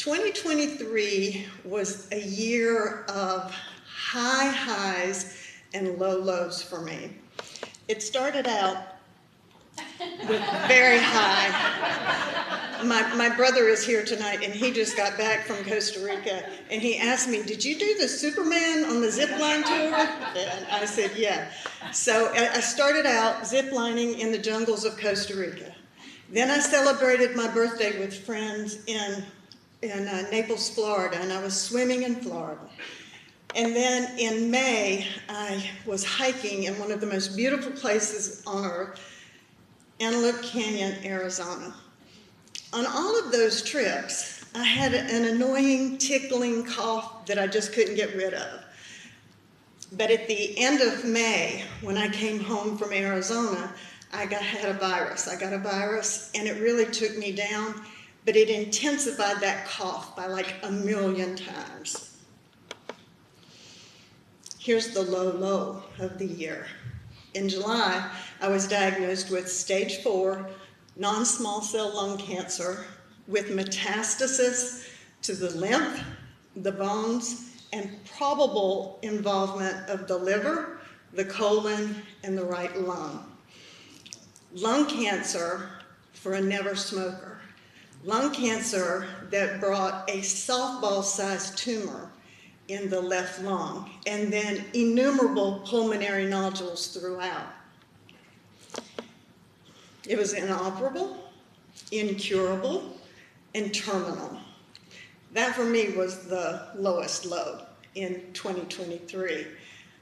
2023 was a year of high highs and low lows for me. It started out with very high. My brother is here tonight, and he just got back from Costa Rica, and he asked me, did you do the Superman on the zip line tour? And I said, yeah. So I started out zip lining in the jungles of Costa Rica. Then I celebrated my birthday with friends in Naples, Florida, and I was swimming in Florida. And then in May, I was hiking in one of the most beautiful places on earth, Antelope Canyon, Arizona. On all of those trips, I had an annoying, tickling cough that I just couldn't get rid of. But at the end of May, when I came home from Arizona, I had a virus. I got a virus, and it really took me down, but it intensified that cough by like 1,000,000 times. Here's the low of the year. In July, I was diagnosed with stage 4 non-small cell lung cancer with metastasis to the lymph, the bones, and probable involvement of the liver, the colon, and the right lung. Lung cancer for a never smoker. Lung cancer that brought a softball-sized tumor in the left lung, and then innumerable pulmonary nodules throughout. It was inoperable, incurable, and terminal. That for me was the lowest low in 2023.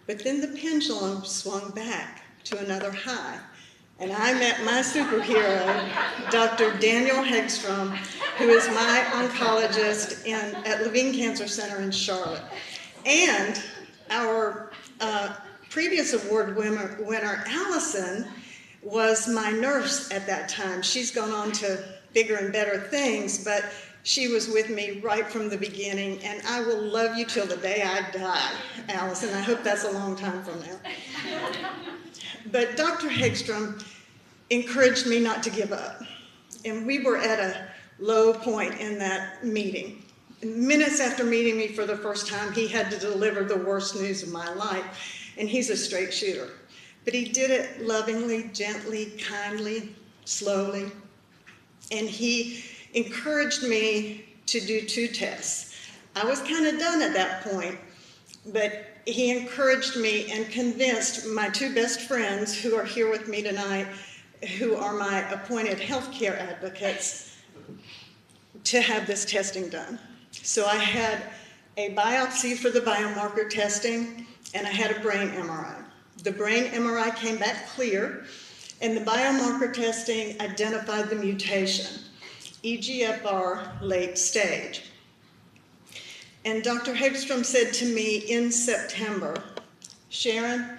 But then the pendulum swung back to another high, and I met my superhero, Dr. Daniel Hegstrom, who is my oncologist at Levine Cancer Center in Charlotte. And our previous award winner, Allison, was my nurse at that time. She's gone on to bigger and better things, but she was with me right from the beginning, and I will love you till the day I die, Allison. I hope that's a long time from now. But Dr. Hegstrom encouraged me not to give up, and we were at a low point in that meeting. Minutes after meeting me for the first time, he had to deliver the worst news of my life, and he's a straight shooter. But he did it lovingly, gently, kindly, slowly, and he encouraged me to do 2 tests. I was kind of done at that point, but he encouraged me and convinced my 2 best friends who are here with me tonight, who are my appointed healthcare advocates, to have this testing done. So I had a biopsy for the biomarker testing, and I had a brain MRI. The brain MRI came back clear, and the biomarker testing identified the mutation, EGFR late stage. And Dr. Hegstrom said to me in September, Sharon,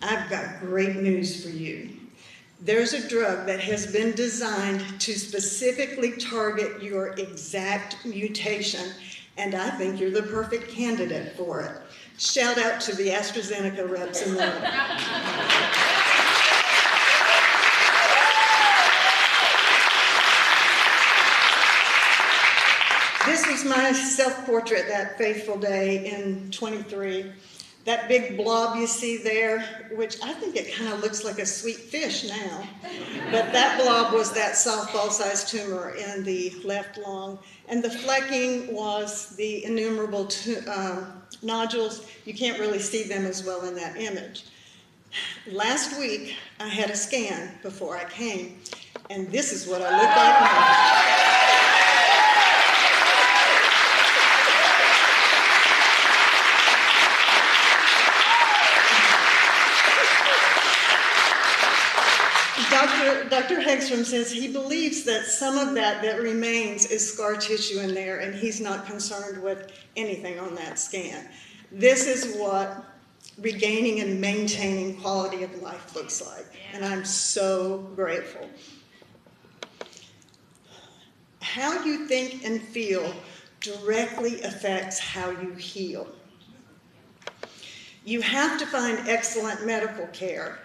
I've got great news for you. There's a drug that has been designed to specifically target your exact mutation, and I think you're the perfect candidate for it. Shout out to the AstraZeneca reps in the room. This was my self-portrait that fateful day in 23. That big blob you see there, which I think it kind of looks like a sweet fish now, but that blob was that softball-sized tumor in the left lung, and the flecking was the innumerable nodules. You can't really see them as well in that image. Last week, I had a scan before I came, and this is what I look like now. Dr. Hegstrom says he believes that some of that remains is scar tissue in there, and he's not concerned with anything on that scan. This is what regaining and maintaining quality of life looks like, and I'm so grateful. How you think and feel directly affects how you heal. You have to find excellent medical care,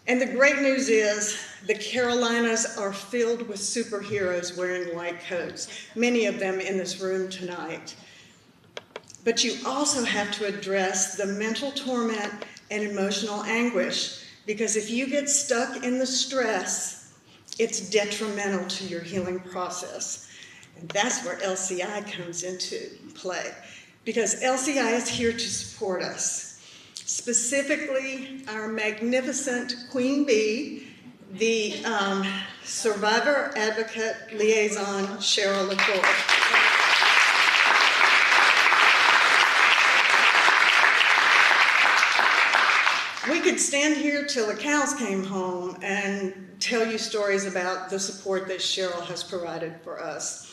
And the great news is the Carolinas are filled with superheroes wearing white coats, many of them in this room tonight. But you also have to address the mental torment and emotional anguish, because if you get stuck in the stress, it's detrimental to your healing process. And that's where LCI comes into play, because LCI is here to support us. Specifically, our magnificent Queen Bee, the survivor advocate liaison, Sharon Faw. We could stand here till the cows came home and tell you stories about the support that Cheryl has provided for us.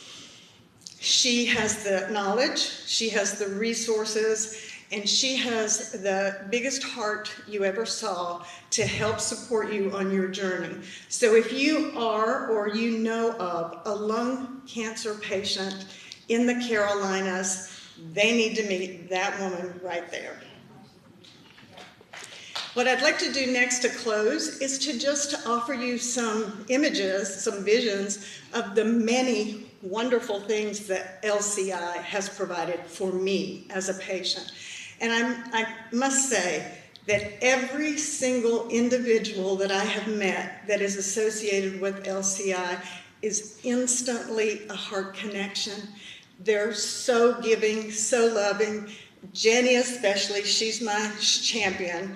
She has the knowledge, she has the resources, and she has the biggest heart you ever saw to help support you on your journey. So if you are or you know of a lung cancer patient in the Carolinas, they need to meet that woman right there. What I'd like to do next to close is to just offer you some images, some visions of the many wonderful things that LCI has provided for me as a patient. And I must say that every single individual that I have met that is associated with LCI is instantly a heart connection. They're so giving, so loving. Jenny especially, she's my champion.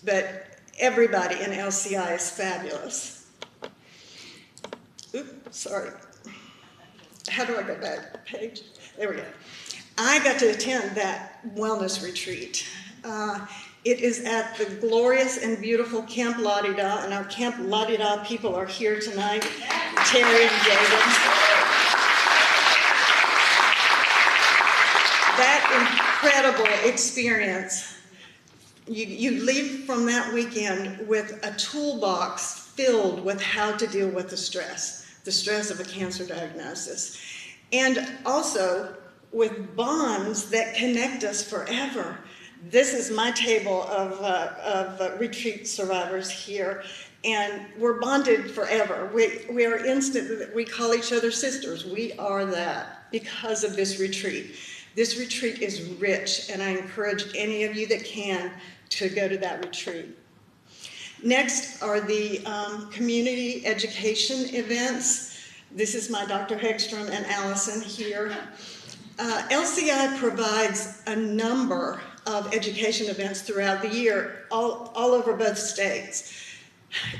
But everybody in LCI is fabulous. Oops, sorry. How do I go back? Page? There we go. I got to attend that wellness retreat. It is at the glorious and beautiful Camp La-Di-Da, and our Camp La-Di-Da people are here tonight, Terry and David. That incredible experience. You leave from that weekend with a toolbox filled with how to deal with the stress of a cancer diagnosis, and also with bonds that connect us forever. This is my table of retreat survivors here, and we're bonded forever. We are instant, we call each other sisters. We are that because of this retreat. This retreat is rich, and I encourage any of you that can to go to that retreat. Next are the community education events. This is my Dr. Hegstrom and Allison here. LCI provides a number of education events throughout the year, all over both states.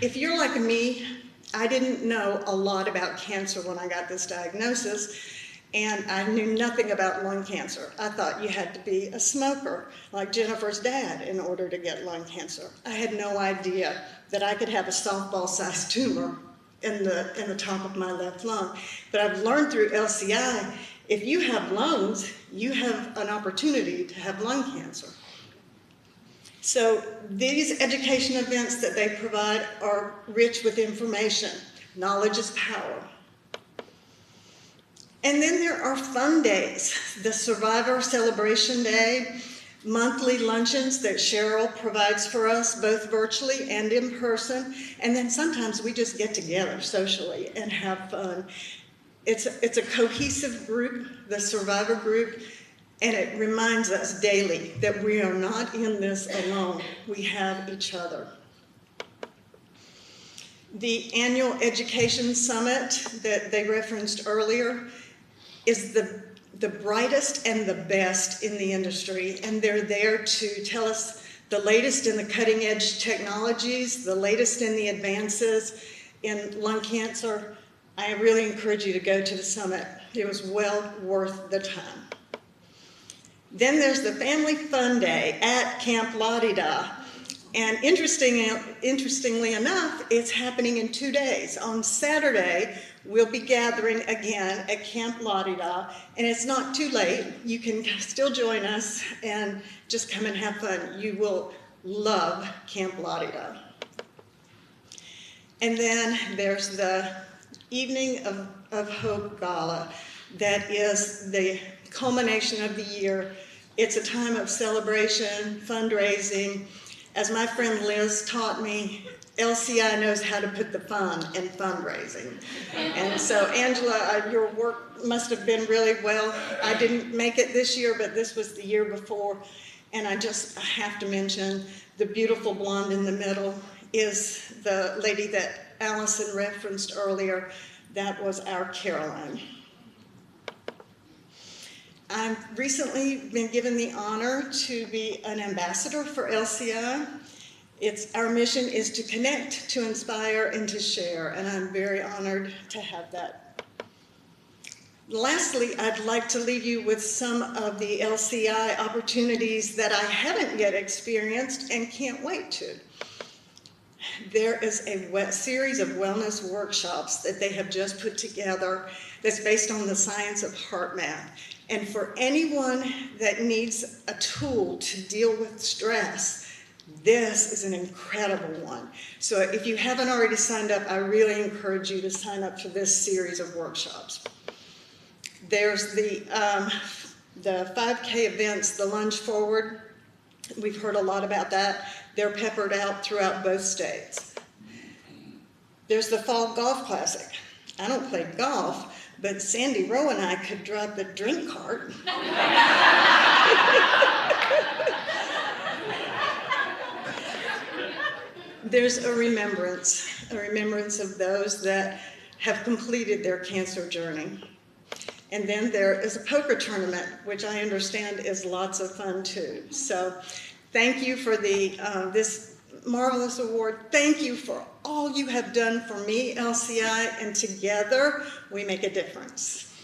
If you're like me, I didn't know a lot about cancer when I got this diagnosis, and I knew nothing about lung cancer. I thought you had to be a smoker, like Jennifer's dad, in order to get lung cancer. I had no idea that I could have a softball-sized tumor in the top of my left lung. But I've learned through LCI, if you have lungs, you have an opportunity to have lung cancer. So these education events that they provide are rich with information. Knowledge is power. And then there are fun days, the Survivor Celebration Day, monthly luncheons that Cheryl provides for us, both virtually and in person, and then sometimes we just get together socially and have fun. It's a cohesive group, the Survivor group, and it reminds us daily that we are not in this alone. We have each other. The annual Education Summit that they referenced earlier is the brightest and the best in the industry, and they're there to tell us the latest in the cutting edge technologies, the latest in the advances in lung cancer. I really encourage you to go to the summit. It was well worth the time. Then there's the Family Fun Day at Camp La-Di-Da. And interestingly enough, it's happening in 2 days. On Saturday, we'll be gathering again at Camp La-Di-Da, and it's not too late. You can still join us and just come and have fun. You will love Camp La-Di-Da. And then there's the Evening of Hope Gala. That is the culmination of the year. It's a time of celebration, fundraising. As my friend Liz taught me, LCI knows how to put the fun in fundraising. And so, Angela, your work must have been really well. I didn't make it this year, but this was the year before. And I have to mention the beautiful blonde in the middle is the lady that Allison referenced earlier. That was our Caroline. I've recently been given the honor to be an ambassador for LCI. Our mission is to connect, to inspire, and to share, and I'm very honored to have that. Lastly, I'd like to leave you with some of the LCI opportunities that I haven't yet experienced and can't wait to. There is a series of wellness workshops that they have just put together that's based on the science of heart math. And for anyone that needs a tool to deal with stress, this is an incredible one. So if you haven't already signed up, I really encourage you to sign up for this series of workshops. There's the 5K events, the Lunge Forward. We've heard a lot about that. They're peppered out throughout both states. There's the Fall Golf Classic. I don't play golf, but Sandy Rowe and I could drive the drink cart. There's a remembrance of those that have completed their cancer journey. And then there is a poker tournament, which I understand is lots of fun too. So thank you for this marvelous award. Thank you for all you have done for me, LCI, and together we make a difference.